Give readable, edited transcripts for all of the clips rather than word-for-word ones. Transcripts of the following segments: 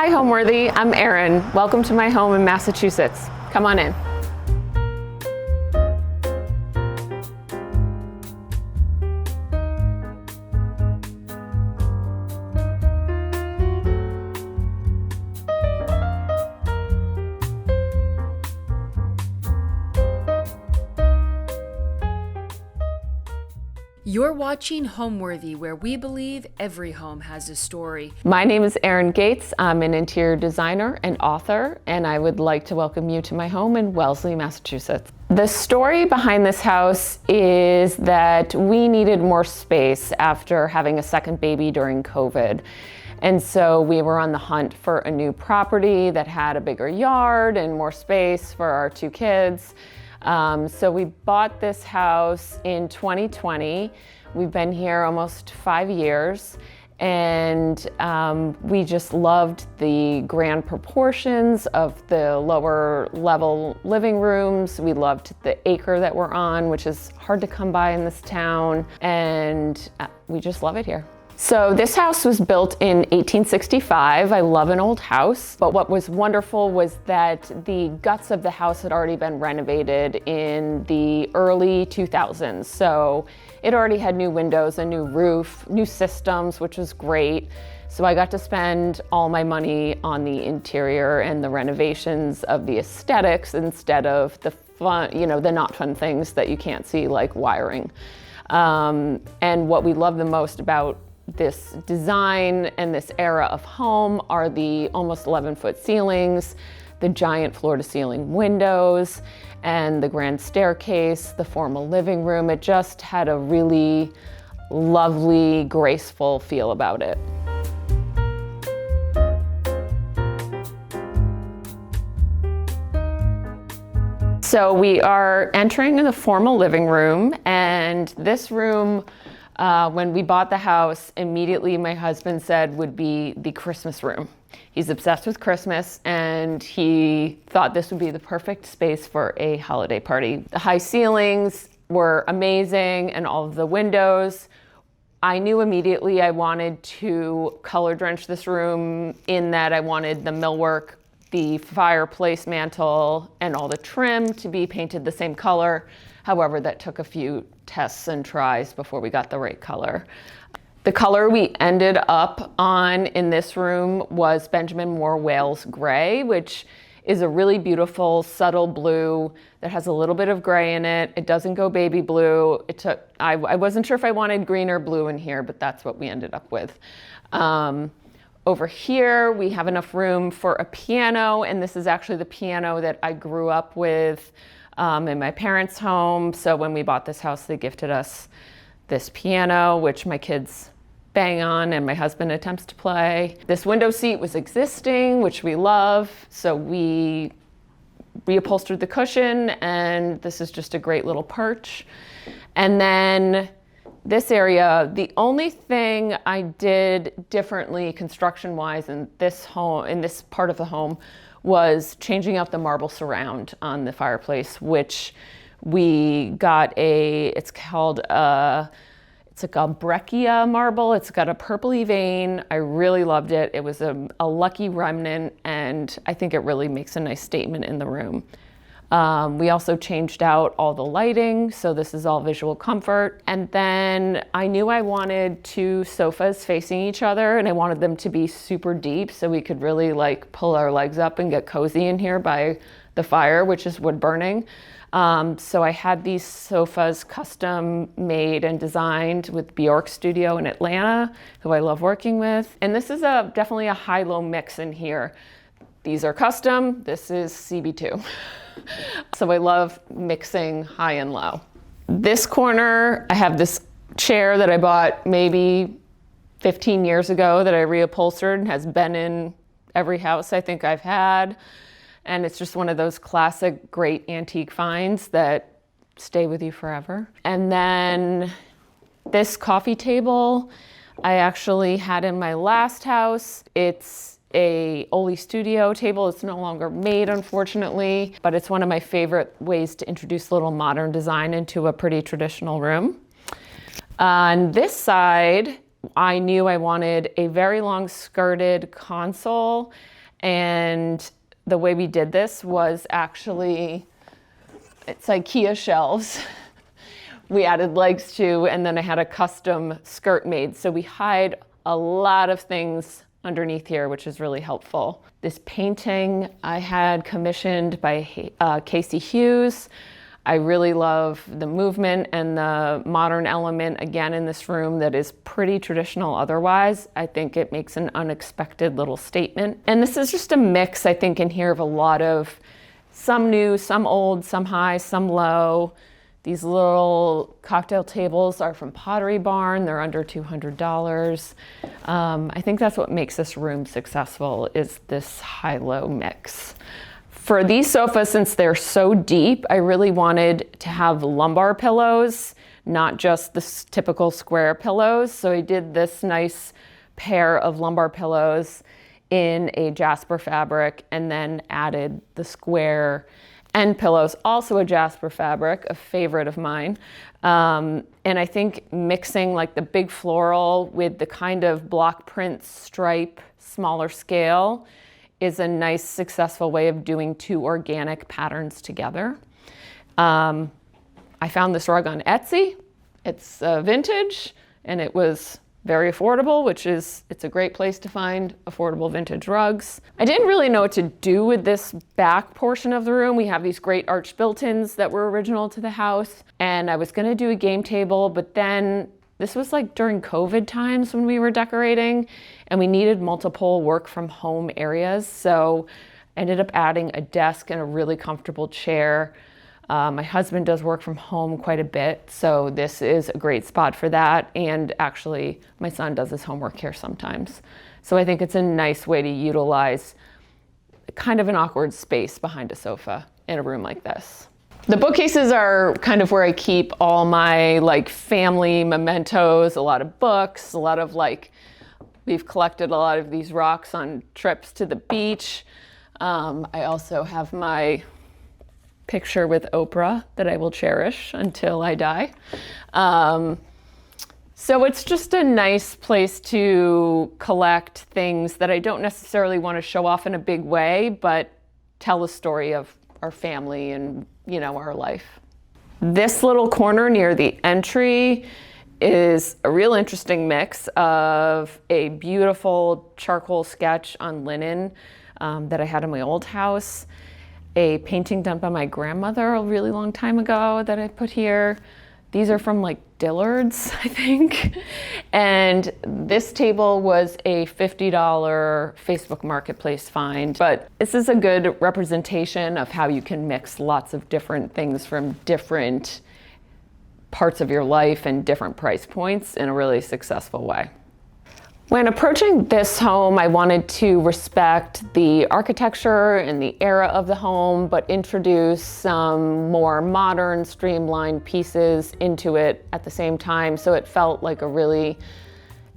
Hi Homeworthy, I'm Erin. Welcome to my home in Massachusetts. Come on in. You're watching Homeworthy, where we believe every home has a story. My name is Erin Gates. I'm an interior designer and author, and I would like to welcome you to my home in Wellesley, Massachusetts. The story behind this house is that we needed more space after having a second baby during COVID. And so we were on the hunt for a new property that had a bigger yard and more space for our two kids. So we bought this house in 2020. We've been here almost 5 years, and we just loved the grand proportions of the lower level living rooms. We loved the acre that we're on, which is hard to come by in this town, and we just love it here. So this house was built in 1865. I love an old house, but what was wonderful was that the guts of the house had already been renovated in the early 2000s. So it already had new windows, a new roof, new systems, which was great. So I got to spend all my money on the interior and the renovations of the aesthetics instead of the fun, the not fun things that you can't see, like wiring. And what we love the most about this design and this era of home are the almost 11-foot ceilings, the giant floor-to-ceiling windows, and the grand staircase, the formal living room. It just had a really lovely, graceful feel about it. So we are entering the formal living room, and this room, when we bought the house, immediately my husband said would be the Christmas room. He's obsessed with Christmas, and he thought this would be the perfect space for a holiday party. The high ceilings were amazing, and all of the windows. I knew immediately I wanted to color drench this room, in that I wanted the millwork, the fireplace mantle, and all the trim to be painted the same color. However, that took a few tests and tries before we got the right color. The color we ended up on in this room was Benjamin Moore Wales Gray, which is a really beautiful, subtle blue that has a little bit of gray in it. It doesn't go baby blue. I wasn't sure if I wanted green or blue in here, but that's what we ended up with. Over here, we have enough room for a piano, and this is actually the piano that I grew up with in my parents' home. So when we bought this house, they gifted us this piano, which my kids bang on and my husband attempts to play. This window seat was existing, which we love. So we reupholstered the cushion, and this is just a great little perch. And then this area, the only thing I did differently construction-wise in this home, in this part of the home, was changing out the marble surround on the fireplace, which we got it's like a breccia marble. It's got a purpley vein. I really loved it. It was a lucky remnant, and I think it really makes a nice statement in the room. We also changed out all the lighting, so this is all visual comfort. And then I knew I wanted two sofas facing each other, and I wanted them to be super deep so we could really pull our legs up and get cozy in here by the fire, which is wood burning. So I had these sofas custom made and designed with Bjork Studio in Atlanta, who I love working with. And this is definitely a high-low mix in here. These are custom, this is CB2. So I love mixing high and low. This corner, I have this chair that I bought maybe 15 years ago that I reupholstered and has been in every house I think I've had. And it's just one of those classic great antique finds that stay with you forever. And then this coffee table I actually had in my last house. It's a Oli Studio table. It's no longer made, unfortunately, but it's one of my favorite ways to introduce a little modern design into a pretty traditional room. On this side, I knew I wanted a very long skirted console, and the way we did this was actually, it's IKEA shelves. We added legs to, and then I had a custom skirt made. So we hide a lot of things underneath here, which is really helpful. This painting I had commissioned by Casey Hughes. I really love the movement and the modern element again in this room that is pretty traditional otherwise. I think it makes an unexpected little statement. And this is just a mix, I think, in here of a lot of some new, some old, some high, some low. These little cocktail tables are from Pottery Barn. They're under $200. I think that's what makes this room successful, is this high-low mix. For these sofas, since they're so deep, I really wanted to have lumbar pillows, not just the typical square pillows. So I did this nice pair of lumbar pillows in a jasper fabric and then added the square end pillows, also a jasper fabric, a favorite of mine. And I think mixing like the big floral with the kind of block print stripe, smaller scale, is a nice, successful way of doing two organic patterns together. I found this rug on Etsy. It's vintage, and it was very affordable, which is, it's a great place to find affordable vintage rugs. I didn't really know what to do with this back portion of the room. We have these great arched built-ins that were original to the house, and I was gonna do a game table, but then this was like during COVID times when we were decorating, and we needed multiple work from home areas. So I ended up adding a desk and a really comfortable chair. My husband does work from home quite a bit, so this is a great spot for that. And actually, my son does his homework here sometimes. So I think it's a nice way to utilize kind of an awkward space behind a sofa in a room like this. The bookcases are kind of where I keep all my like family mementos, a lot of books, a lot of like, we've collected a lot of these rocks on trips to the beach. I also have my picture with Oprah that I will cherish until I die. So it's just a nice place to collect things that I don't necessarily want to show off in a big way, but tell a story of our family and, you know, our life. This little corner near the entry is a real interesting mix of a beautiful charcoal sketch on linen that I had in my old house, a painting done by my grandmother a really long time ago that I put here. These are from like Dillard's, I think. And this table was a $50 Facebook Marketplace find. But this is a good representation of how you can mix lots of different things from different parts of your life and different price points in a really successful way. When approaching this home, I wanted to respect the architecture and the era of the home, but introduce some more modern, streamlined pieces into it at the same time, so it felt like a really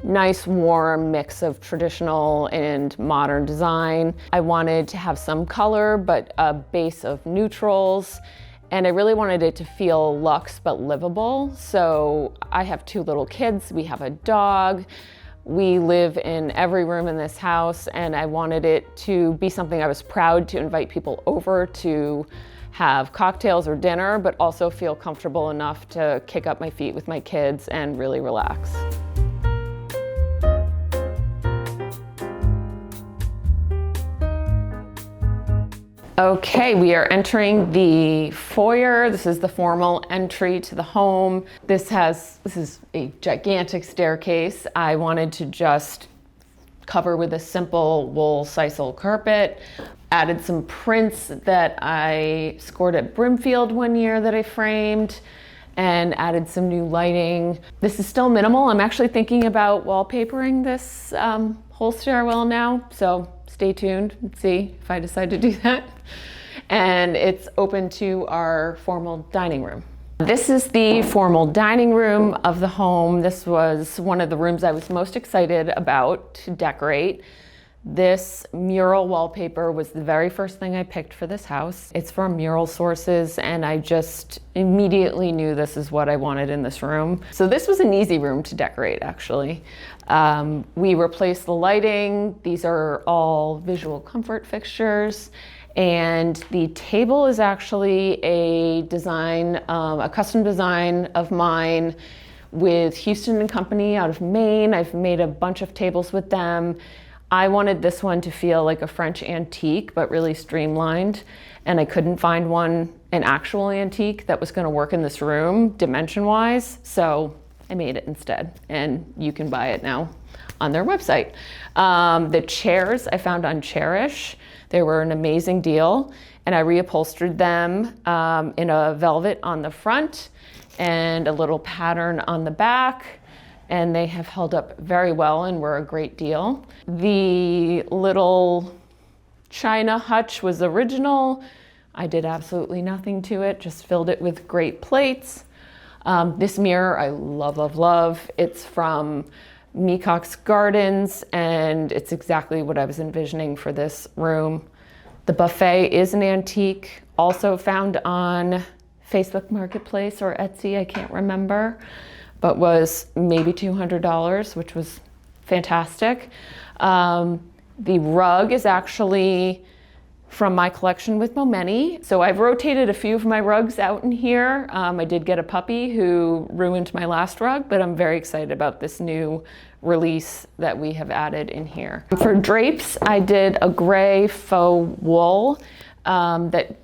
nice, warm mix of traditional and modern design. I wanted to have some color, but a base of neutrals, and I really wanted it to feel luxe but livable. So I have two little kids, we have a dog. We live in every room in this house, and I wanted it to be something I was proud to invite people over to have cocktails or dinner, but also feel comfortable enough to kick up my feet with my kids and really relax. Okay, we are entering the foyer. This is the formal entry to the home. This is a gigantic staircase. I wanted to just cover with a simple wool sisal carpet. Added some prints that I scored at Brimfield one year that I framed, and added some new lighting. This is still minimal. I'm actually thinking about wallpapering this whole stairwell now, so stay tuned and see if I decide to do that. And it's open to our formal dining room. This is the formal dining room of the home. This was one of the rooms I was most excited about to decorate. This mural wallpaper was the very first thing I picked for this house. It's from Mural Sources, and I just immediately knew this is what I wanted in this room. So this was an easy room to decorate, actually. We replaced the lighting. These are all visual comfort fixtures. And the table is actually a design, a custom design of mine with Houston and Company out of Maine. I've made a bunch of tables with them. I wanted this one to feel like a French antique, but really streamlined. And I couldn't find one, an actual antique that was gonna work in this room dimension-wise. So I made it instead, and you can buy it now on their website. The chairs I found on Cherish. They were an amazing deal, and I reupholstered them in a velvet on the front and a little pattern on the back, and they have held up very well and were a great deal. The little china hutch was original. I did absolutely nothing to it, just filled it with great plates. This mirror I love, love, love. It's from Meacock's Gardens, and it's exactly what I was envisioning for this room. The buffet is an antique, also found on Facebook Marketplace or Etsy, I can't remember, but was maybe $200, which was fantastic. The rug is actually from my collection with Momenty. So I've rotated a few of my rugs out in here. I did get a puppy who ruined my last rug, but I'm very excited about this new release that we have added in here. For drapes, I did a gray faux wool that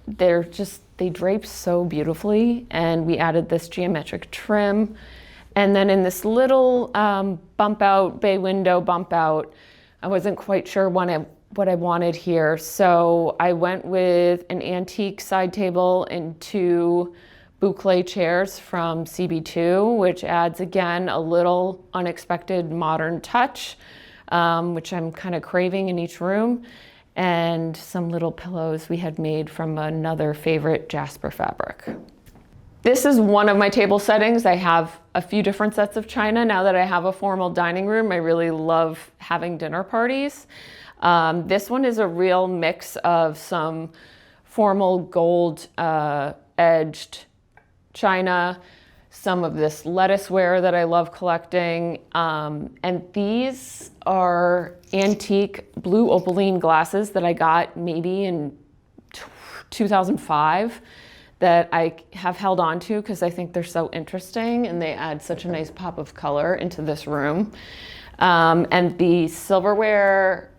they drape so beautifully, and we added this geometric trim. And then in this little bump out, bay window bump out, I wasn't quite sure what I wanted here. So I went with an antique side table and two boucle chairs from CB2, which adds, again, a little unexpected modern touch, which I'm kind of craving in each room, and some little pillows we had made from another favorite Jasper fabric. This is one of my table settings. I have a few different sets of china. Now that I have a formal dining room, I really love having dinner parties. This one is a real mix of some formal gold edged china, some of this lettuceware that I love collecting, and these are antique blue opaline glasses that I got maybe in 2005 that I have held on to because I think they're so interesting and they add such a nice pop of color into this room. And the silverware,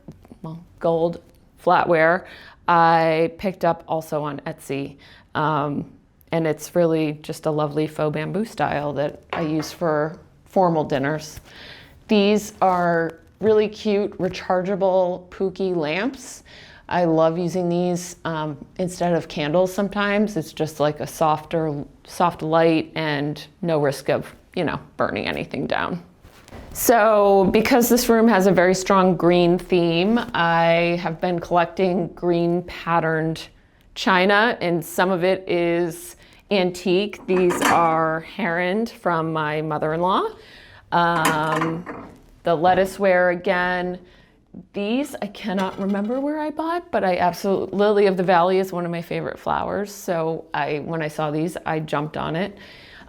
well, gold flatware, I picked up also on Etsy. And it's really just a lovely faux bamboo style that I use for formal dinners. These are really cute rechargeable Pookie lamps. I love using these instead of candles sometimes. It's just like a soft light and no risk of, burning anything down. So because this room has a very strong green theme, I have been collecting green patterned china, and some of it is antique. These are Heron from my mother-in-law. The lettuceware again. These I cannot remember where I bought, but Lily of the Valley is one of my favorite flowers. So when I saw these, I jumped on it.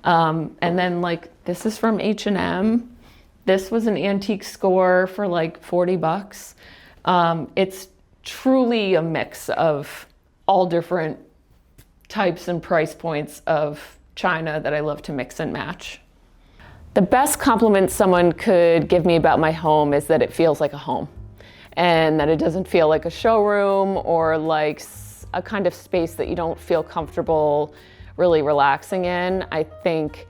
And then this is from H&M. This was an antique score for like $40. It's truly a mix of all different types and price points of china that I love to mix and match. The best compliment someone could give me about my home is that it feels like a home and that it doesn't feel like a showroom or like a kind of space that you don't feel comfortable really relaxing in. I think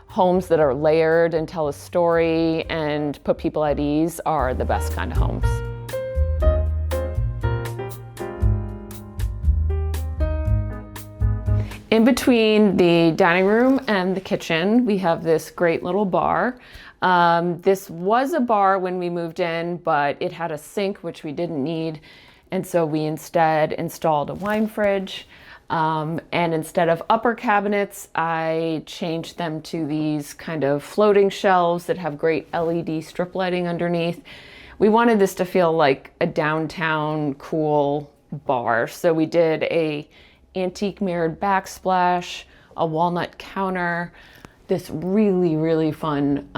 homes that are layered and tell a story and put people at ease are the best kind of homes. In between the dining room and the kitchen, we have this great little bar. This was a bar when we moved in, but it had a sink, which we didn't need. And so we instead installed a wine fridge. And instead of upper cabinets, I changed them to these kind of floating shelves that have great LED strip lighting underneath, we wanted this to feel like a downtown cool bar. So we did a antique mirrored backsplash, a walnut counter, this really, really fun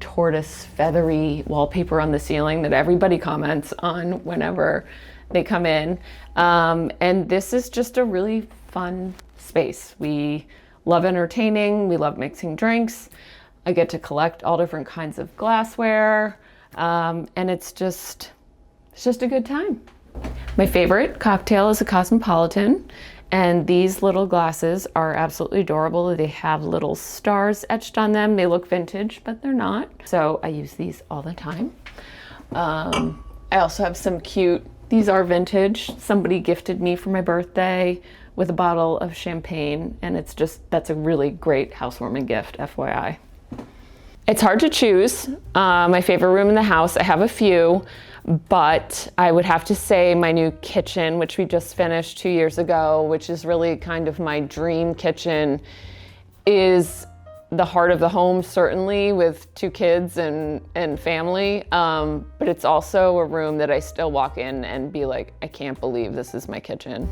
tortoise feathery wallpaper on the ceiling that everybody comments on whenever they come in. And this is just a really fun space. We love entertaining, we love mixing drinks. I get to collect all different kinds of glassware, and it's just a good time. My favorite cocktail is a Cosmopolitan, and these little glasses are absolutely adorable. They have little stars etched on them. They look vintage, but they're not. So I use these all the time. I also have some cute, these are vintage. Somebody gifted me for my birthday with a bottle of champagne, and that's a really great housewarming gift, FYI. It's hard to choose my favorite room in the house. I have a few, but I would have to say my new kitchen, which we just finished 2 years ago, which is really kind of my dream kitchen, is the heart of the home, certainly with 2 kids and family. But it's also a room that I still walk in and be like, I can't believe this is my kitchen.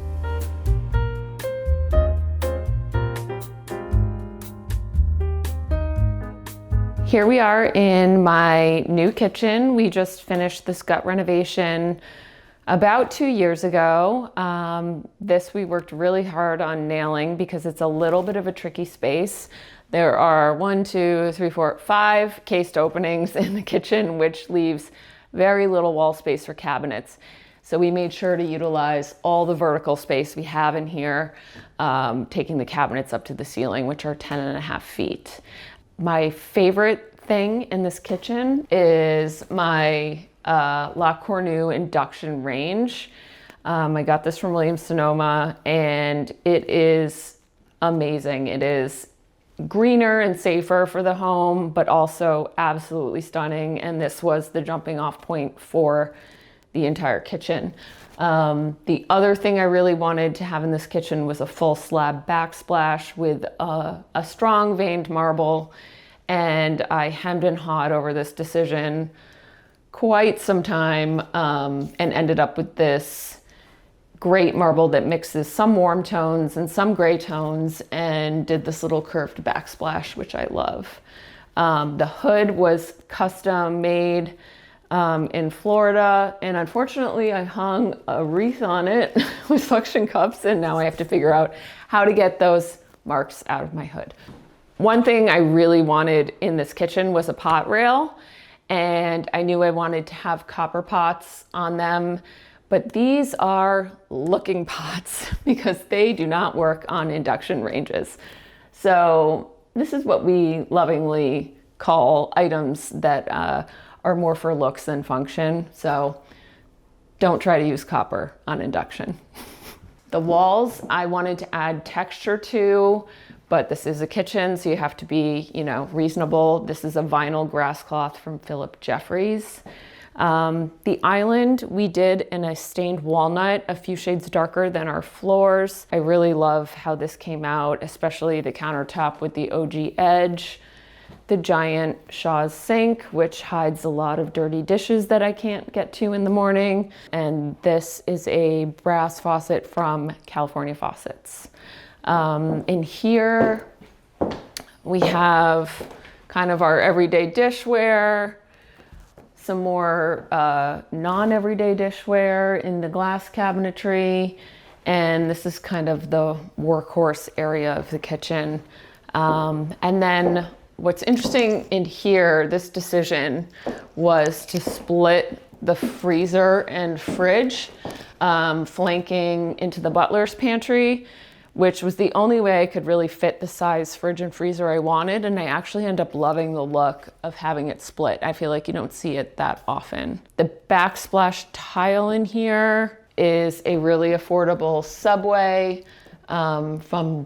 Here we are in my new kitchen. We just finished this gut renovation about 2 years ago. This we worked really hard on nailing because it's a little bit of a tricky space. There are 5 cased openings in the kitchen, which leaves very little wall space for cabinets. So we made sure to utilize all the vertical space we have in here, taking the cabinets up to the ceiling, which are 10.5 feet. My favorite thing in this kitchen is my La Cornue induction range. I got this from Williams-Sonoma, and it is amazing. It is greener and safer for the home, but also absolutely stunning. And this was the jumping off point for the entire kitchen. The other thing I really wanted to have in this kitchen was a full slab backsplash with a strong veined marble. And I hemmed and hawed over this decision quite some time, and ended up with this great marble that mixes some warm tones and some gray tones, and did this little curved backsplash, which I love. The hood was custom made in Florida, and unfortunately I hung a wreath on it with suction cups, and now I have to figure out how to get those marks out of my hood. One thing I really wanted in this kitchen was a pot rail, and I knew I wanted to have copper pots on them, but these are looking pots because they do not work on induction ranges. So this is what we lovingly call items that are more for looks than function. So don't try to use copper on induction. The walls I wanted to add texture to, but this is a kitchen, so you have to be, reasonable. This is a vinyl grass cloth from Philip Jeffries. The island we did in a stained walnut, a few shades darker than our floors. I really love how this came out, especially the countertop with the OG edge. The giant Shaw's sink, which hides a lot of dirty dishes that I can't get to in the morning. And this is a brass faucet from California Faucets. In here, we have kind of our everyday dishware, some more non-everyday dishware in the glass cabinetry, and this is kind of the workhorse area of the kitchen. And then what's interesting in here, this decision was to split the freezer and fridge, flanking into the Butler's pantry, which was the only way I could really fit the size fridge and freezer I wanted. And I actually end up loving the look of having it split. I feel like you don't see it that often. The backsplash tile in here is a really affordable Subway from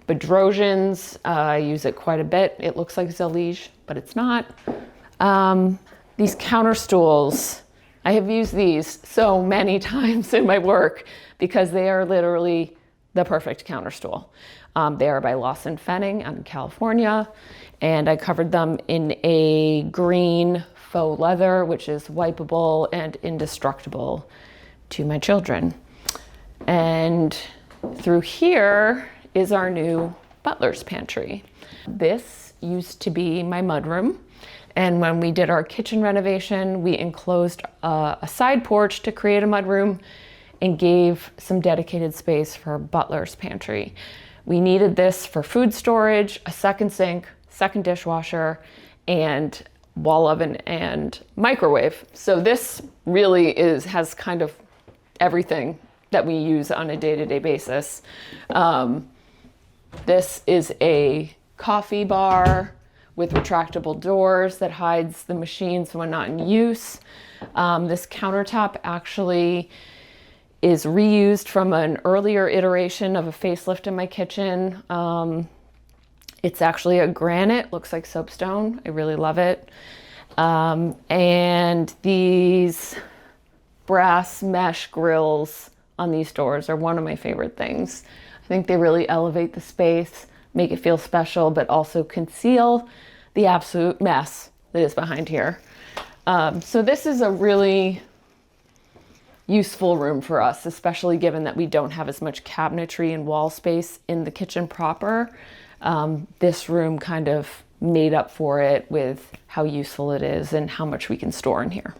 Bedrosian's. I use it quite a bit. It looks like Zalige, but it's not. These counter stools, I have used these so many times in my work because they are literally the perfect counter stool. They are by Lawson Fenning out in California, and I covered them in a green faux leather, which is wipeable and indestructible to my children. And through here is our new butler's pantry. This used to be my mudroom. And when we did our kitchen renovation, we enclosed a side porch to create a mudroom and gave some dedicated space for butler's pantry. We needed this for food storage, a second sink, second dishwasher, and wall oven and microwave. So this really has kind of everything that we use on a day-to-day basis. This is a coffee bar with retractable doors that hides the machines when not in use. This countertop actually is reused from an earlier iteration of a facelift in my kitchen. It's actually a granite, looks like soapstone. I really love it. And these brass mesh grills on these doors are one of my favorite things. I think they really elevate the space, make it feel special, but also conceal the absolute mess that is behind here. So this is a really useful room for us, especially given that we don't have as much cabinetry and wall space in the kitchen proper. This room kind of made up for it with how useful it is and how much we can store in here.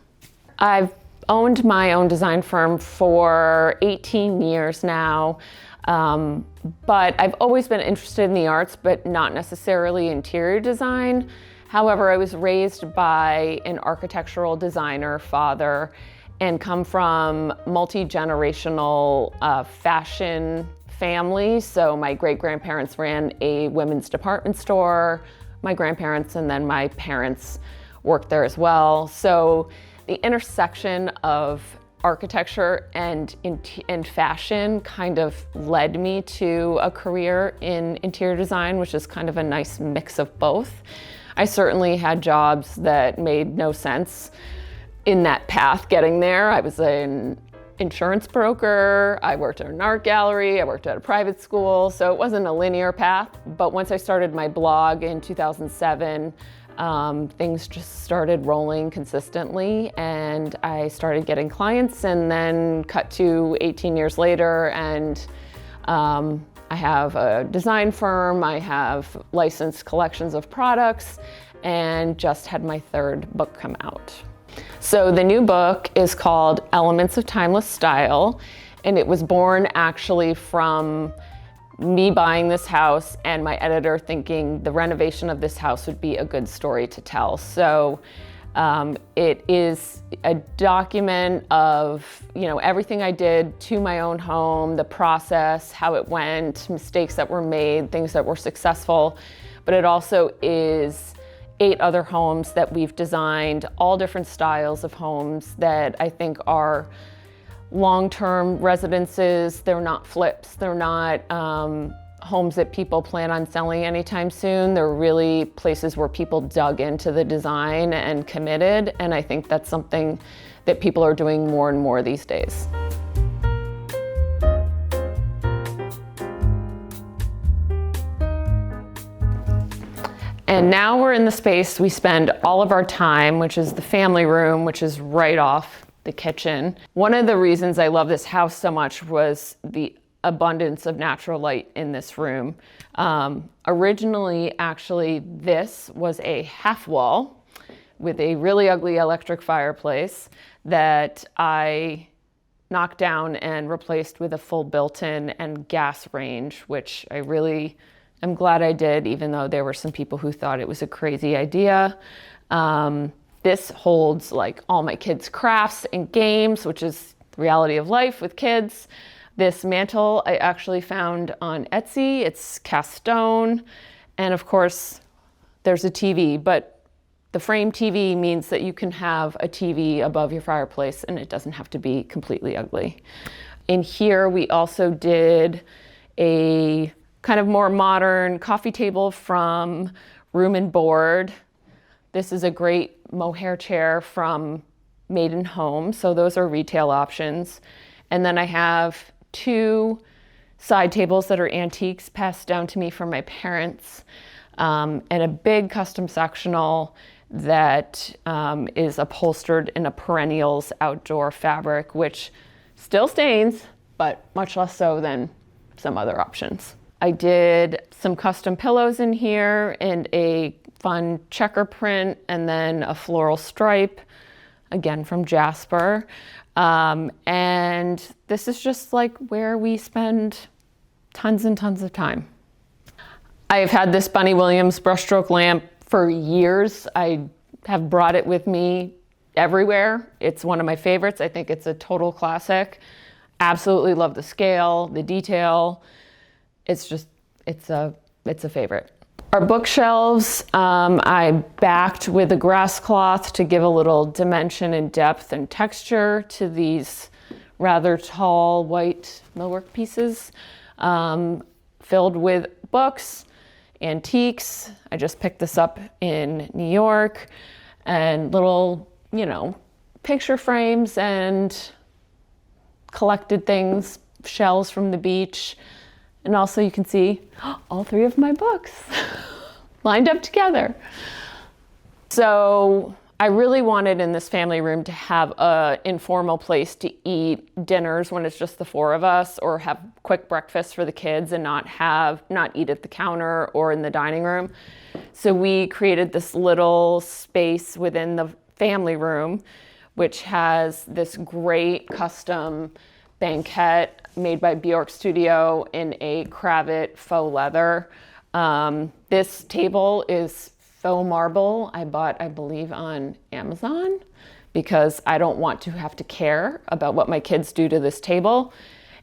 I've owned my own design firm for 18 years now, but I've always been interested in the arts, but not necessarily interior design. However, I was raised by an architectural designer father and come from multi-generational fashion family. So my great-grandparents ran a women's department store, my grandparents, and then my parents worked there as well. So the intersection of architecture and fashion kind of led me to a career in interior design, which is kind of a nice mix of both. I certainly had jobs that made no sense in that path getting there. I was an insurance broker, I worked at an art gallery, I worked at a private school, so it wasn't a linear path. But once I started my blog in 2007, things just started rolling consistently, and I started getting clients, and then cut to 18 years later, and I have a design firm, I have licensed collections of products, and just had my third book come out. So the new book is called Elements of Timeless Style, and it was born actually from me buying this house and my editor thinking the renovation of this house would be a good story to tell. So it is a document of, everything I did to my own home, the process, how it went, mistakes that were made, things that were successful. But it also is 8 other homes that we've designed, all different styles of homes that I think are long-term residences. They're not flips. They're not homes that people plan on selling anytime soon. They're really places where people dug into the design and committed. And I think that's something that people are doing more and more these days. And now we're in the space we spend all of our time, which is the family room, which is right off the kitchen. One of the reasons I love this house so much was the abundance of natural light in this room. Originally, actually, this was a half wall with a really ugly electric fireplace that I knocked down and replaced with a full built-in and gas range, which I really am glad I did, even though there were some people who thought it was a crazy idea. This holds like all my kids' crafts and games, which is the reality of life with kids. This mantle I actually found on Etsy. It's cast stone. And of course, there's a TV, but the frame TV means that you can have a TV above your fireplace and it doesn't have to be completely ugly. In here, we also did a kind of more modern coffee table from Room and Board. This is a great mohair chair from Made & Home, so those are retail options. And then I have 2 side tables that are antiques passed down to me from my parents, and a big custom sectional that is upholstered in a perennials outdoor fabric, which still stains, but much less so than some other options. I did some custom pillows in here and a fun checker print, and then a floral stripe, again from Jasper. And this is just like where we spend tons and tons of time. I've had this Bunny Williams brushstroke lamp for years. I have brought it with me everywhere. It's one of my favorites. I think it's a total classic. Absolutely love the scale, the detail. It's a favorite. Our bookshelves, I backed with a grass cloth to give a little dimension and depth and texture to these rather tall white millwork pieces, filled with books, antiques. I just picked this up in New York, and little, picture frames and collected things, shells from the beach. And also you can see all three of my books lined up together. So I really wanted in this family room to have an informal place to eat dinners when it's just the four of us, or have quick breakfast for the kids and not eat at the counter or in the dining room. So we created this little space within the family room, which has this great custom banquette made by Bjork Studio in a cravat faux leather. This table is faux marble. I bought, I believe, on Amazon, because I don't want to have to care about what my kids do to this table.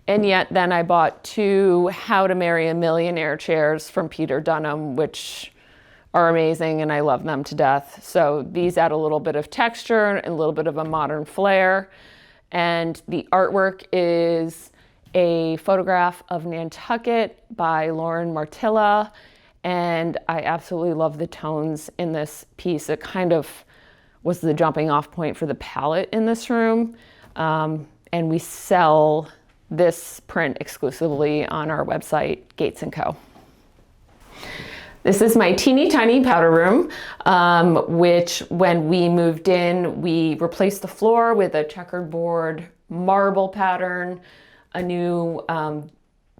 And yet then I bought 2 How to Marry a Millionaire chairs from Peter Dunham, which are amazing and I love them to death. So these add a little bit of texture and a little bit of a modern flair. And the artwork is a photograph of Nantucket by Lauren Martilla. And I absolutely love the tones in this piece. It kind of was the jumping off point for the palette in this room. And we sell this print exclusively on our website, Gates & Co. This is my teeny tiny powder room, which when we moved in, we replaced the floor with a checkerboard marble pattern, a new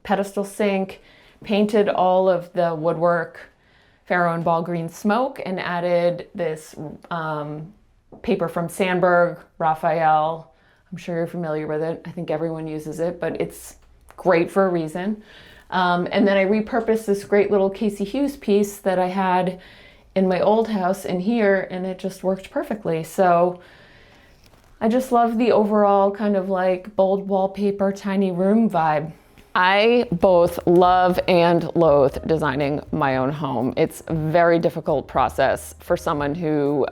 pedestal sink, painted all of the woodwork Pharaoh and ball green smoke, and added this paper from Sandberg, Raphael. I'm sure you're familiar with it. I think everyone uses it, but it's great for a reason. And then I repurposed this great little Casey Hughes piece that I had in my old house in here, and it just worked perfectly. So I just love the overall kind of like bold wallpaper, tiny room vibe. I both love and loathe designing my own home. It's a very difficult process for someone who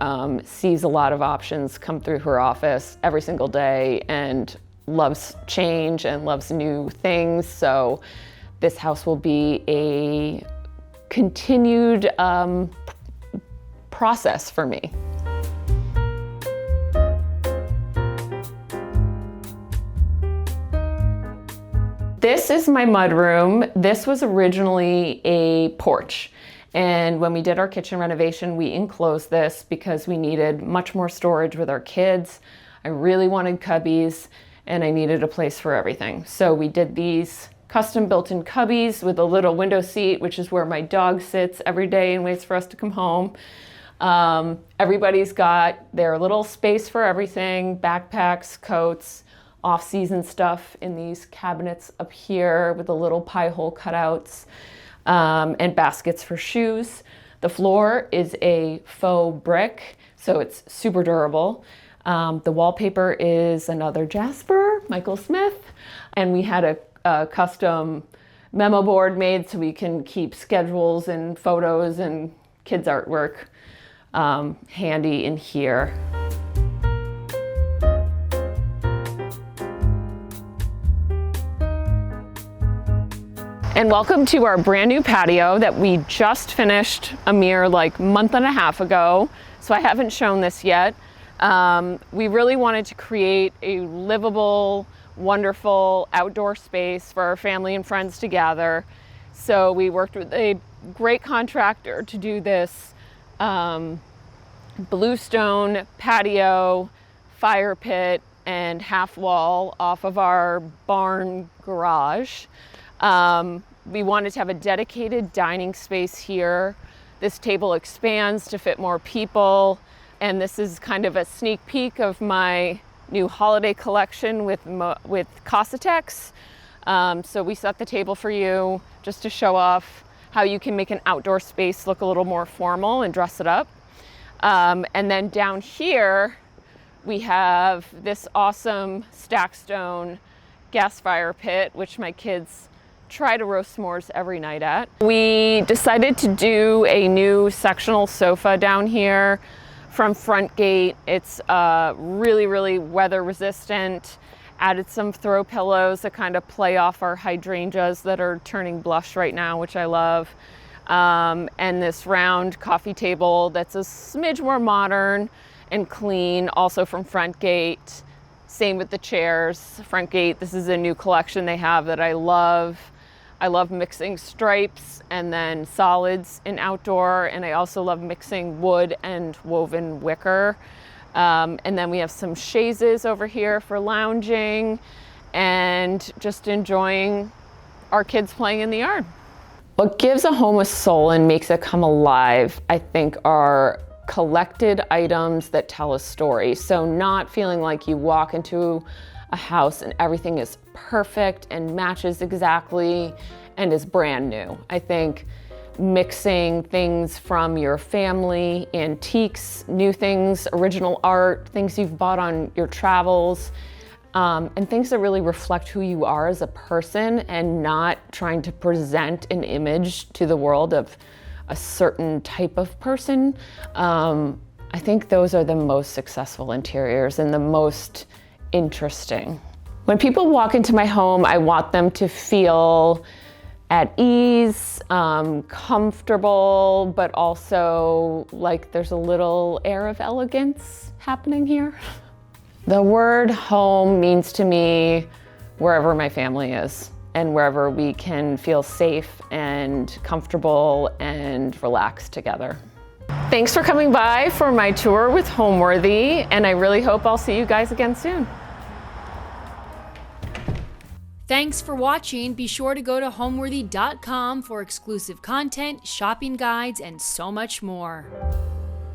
sees a lot of options come through her office every single day and loves change and loves new things. So this house will be a continued process for me. This is my mudroom. This was originally a porch. And when we did our kitchen renovation, we enclosed this because we needed much more storage with our kids. I really wanted cubbies and I needed a place for everything. So we did these custom built-in cubbies with a little window seat, which is where my dog sits every day and waits for us to come home. Everybody's got their little space for everything, backpacks, coats, off-season stuff in these cabinets up here with the little pie hole cutouts, and baskets for shoes. The floor is a faux brick, so it's super durable. The wallpaper is another Jasper, Michael Smith, and we had a custom memo board made so we can keep schedules and photos and kids' artwork handy in here. And welcome to our brand new patio that we just finished a mere month and a half ago. So I haven't shown this yet. We really wanted to create a livable, wonderful outdoor space for our family and friends to gather. So we worked with a great contractor to do this bluestone patio, fire pit, and half wall off of our barn garage. We wanted to have a dedicated dining space here. This table expands to fit more people, and this is kind of a sneak peek of my new holiday collection with Cossetex. So we set the table for you just to show off how you can make an outdoor space look a little more formal and dress it up. And then down here, we have this awesome stack stone gas fire pit, which my kids try to roast s'mores every night at. We decided to do a new sectional sofa down here from Front Gate. It's really, really weather resistant. Added some throw pillows that kind of play off our hydrangeas that are turning blush right now, which I love. And this round coffee table that's a smidge more modern and clean, also from Front Gate. Same with the chairs. Front Gate, this is a new collection they have that I love. I love mixing stripes and then solids in outdoor, and I also love mixing wood and woven wicker. And then we have some chaises over here for lounging and just enjoying our kids playing in the yard. What gives a home a soul and makes it come alive, I think, are collected items that tell a story. So not feeling like you walk into a house and everything is perfect and matches exactly and is brand new. I think mixing things from your family, antiques, new things, original art, things you've bought on your travels, and things that really reflect who you are as a person and not trying to present an image to the world of a certain type of person. I think those are the most successful interiors and the most interesting. When people walk into my home, I want them to feel at ease, comfortable, but also like there's a little air of elegance happening here. The word home means to me wherever my family is and wherever we can feel safe and comfortable and relaxed together. Thanks for coming by for my tour with Homeworthy, and I really hope I'll see you guys again soon. Thanks for watching. Be sure to go to homeworthy.com for exclusive content, shopping guides, and so much more.